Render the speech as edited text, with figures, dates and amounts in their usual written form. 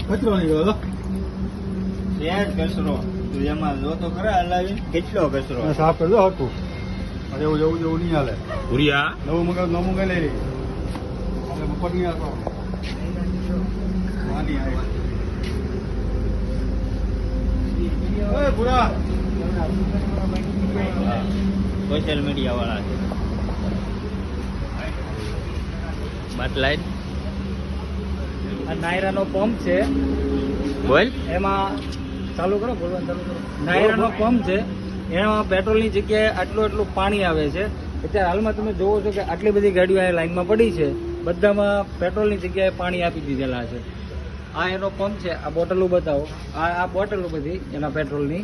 કચરો નીકળ્યો કચરો તું એમાં જો તો ખરા હલાવી કેટલો કચરો સાફ કરજો હતું એવું જવું જેવું નહીં હાલે ભૂરિયા નવું મંગાવી લઈ રહી આપણે બપોર નહીં આવતો પૂરા સોશિયલ મીડિયા વાળા છે બાટલાઈન આ નાયરાનો પંપ છે બોલ એમાં ચાલુ કરો બોલવાનું ચાલુ કરો નાયરાનો પંપ છે એમાં પેટ્રોલની જગ્યાએ આટલું પાણી આવે છે અત્યારે હાલમાં તમે જોવો છો કે આટલી બધી ગાડીઓ અહીંયા લાઈનમાં પડી છે બધામાં પેટ્રોલની જગ્યાએ પાણી આપી દીધેલા છે આ એનો પંપ છે આ બોટલો બતાવો આ બોટલો બધી એના પેટ્રોલની